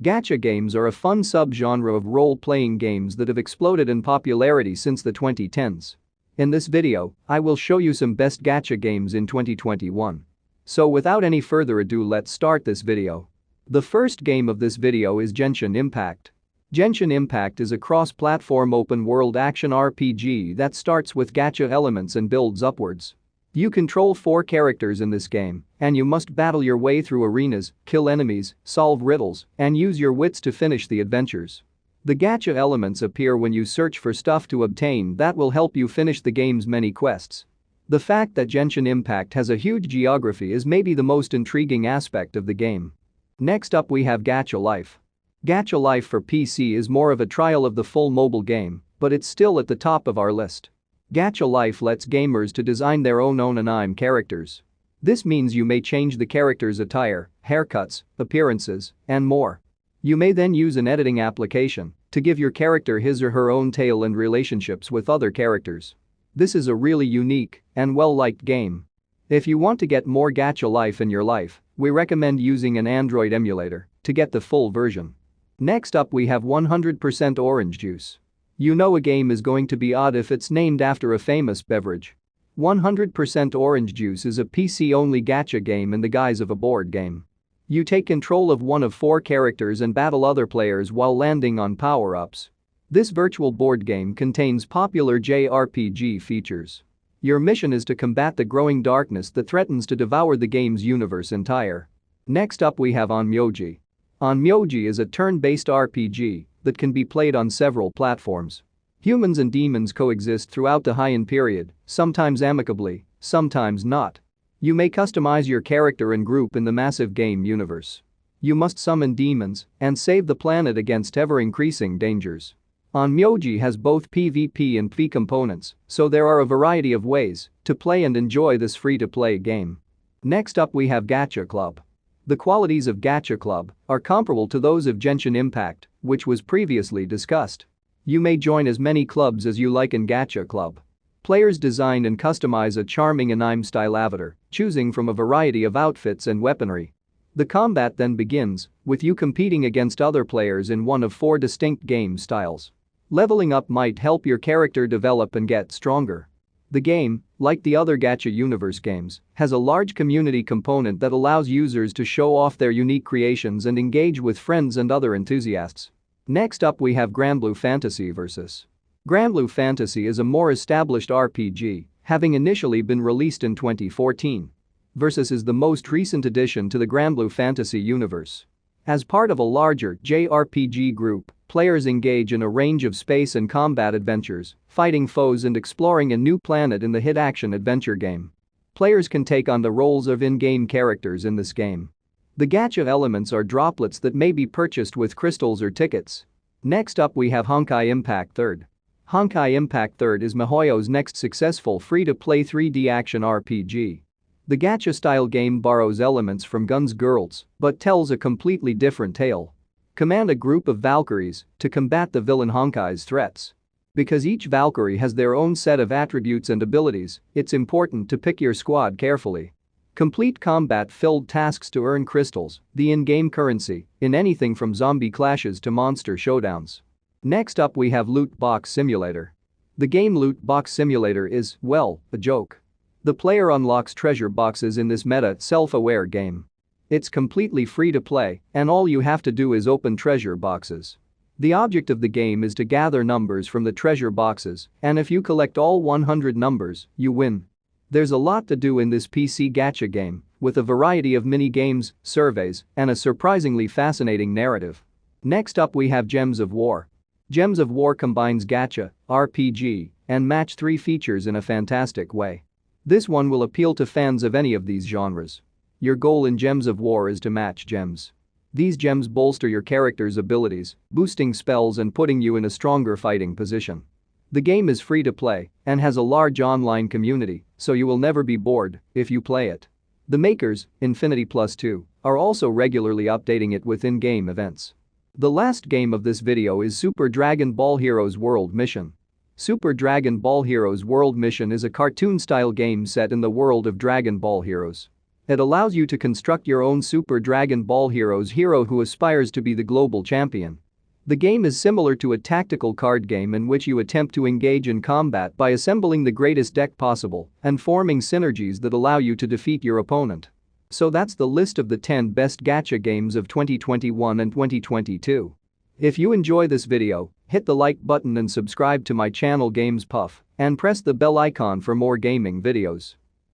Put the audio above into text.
Gacha games are a fun subgenre of role-playing games that have exploded in popularity since the 2010s. In this video, I will show you some best gacha games in 2021. So without any further ado, let's start this video. The first game of this video is Genshin Impact. Genshin Impact is a cross-platform open-world action RPG that starts with gacha elements and builds upwards. You control 4 characters in this game, and you must battle your way through arenas, kill enemies, solve riddles, and use your wits to finish the adventures. The gacha elements appear when you search for stuff to obtain that will help you finish the game's many quests. The fact that Genshin Impact has a huge geography is maybe the most intriguing aspect of the game. Next up we have Gacha Life. Gacha Life for PC is more of a trial of the full mobile game, but it's still at the top of our list. Gacha Life lets gamers to design their own anime characters. This means you may change the character's attire, haircuts, appearances, and more. You may then use an editing application to give your character his or her own tale and relationships with other characters. This is a really unique and well-liked game. If you want to get more Gacha Life in your life, we recommend using an Android emulator to get the full version. Next up we have 100% Orange Juice. You know a game is going to be odd if it's named after a famous beverage. 100% Orange Juice is a PC-only gacha game in the guise of a board game. You take control of one of 4 characters and battle other players while landing on power-ups. This virtual board game contains popular JRPG features. Your mission is to combat the growing darkness that threatens to devour the game's universe entire. Next up we have Onmyoji. Onmyoji is a turn-based RPG that can be played on several platforms. Humans and demons coexist throughout the Heian period, sometimes amicably, sometimes not. You may customize your character and group in the massive game universe. You must summon demons and save the planet against ever-increasing dangers. Onmyoji has both PvP and PvE components, so there are a variety of ways to play and enjoy this free-to-play game. Next up we have Gacha Club. The qualities of Gacha Club are comparable to those of Genshin Impact, which was previously discussed. You may join as many clubs as you like in Gacha Club. Players design and customize a charming anime-style avatar, choosing from a variety of outfits and weaponry. The combat then begins, with you competing against other players in one of 4 distinct game styles. Leveling up might help your character develop and get stronger. The game, like the other Gacha Universe games, has a large community component that allows users to show off their unique creations and engage with friends and other enthusiasts. Next up we have Granblue Fantasy vs. Granblue Fantasy is a more established RPG, having initially been released in 2014. Versus is the most recent addition to the Granblue Fantasy universe. As part of a larger JRPG group, players engage in a range of space and combat adventures, fighting foes and exploring a new planet in the hit action-adventure game. Players can take on the roles of in-game characters in this game. The gacha elements are droplets that may be purchased with crystals or tickets. Next up we have Honkai Impact 3rd. Honkai Impact 3rd is MiHoYo's next successful free-to-play 3D action RPG. The gacha-style game borrows elements from Guns Girls but tells a completely different tale. Command a group of Valkyries to combat the villain Honkai's threats. Because each Valkyrie has their own set of attributes and abilities, it's important to pick your squad carefully. Complete combat-filled tasks to earn crystals, the in-game currency, in anything from zombie clashes to monster showdowns. Next up we have Loot Box Simulator. The game Loot Box Simulator is, well, a joke. The player unlocks treasure boxes in this meta, self-aware game. It's completely free to play, and all you have to do is open treasure boxes. The object of the game is to gather numbers from the treasure boxes, and if you collect all 100 numbers, you win. There's a lot to do in this PC gacha game, with a variety of mini-games, surveys, and a surprisingly fascinating narrative. Next up we have Gems of War. Gems of War combines gacha, RPG, and match 3 features in a fantastic way. This one will appeal to fans of any of these genres. Your goal in Gems of War is to match gems. These gems bolster your character's abilities, boosting spells and putting you in a stronger fighting position. The game is free to play and has a large online community, so you will never be bored if you play it. The makers, Infinity Plus 2, are also regularly updating it with in-game events. The last game of this video is Super Dragon Ball Heroes World Mission. Super Dragon Ball Heroes World Mission is a cartoon-style game set in the world of Dragon Ball Heroes. It allows you to construct your own Super Dragon Ball Heroes hero who aspires to be the global champion. The game is similar to a tactical card game in which you attempt to engage in combat by assembling the greatest deck possible and forming synergies that allow you to defeat your opponent. So that's the list of the 10 best gacha games of 2021 and 2022. If you enjoy this video, hit the like button and subscribe to my channel Games Puff and press the bell icon for more gaming videos.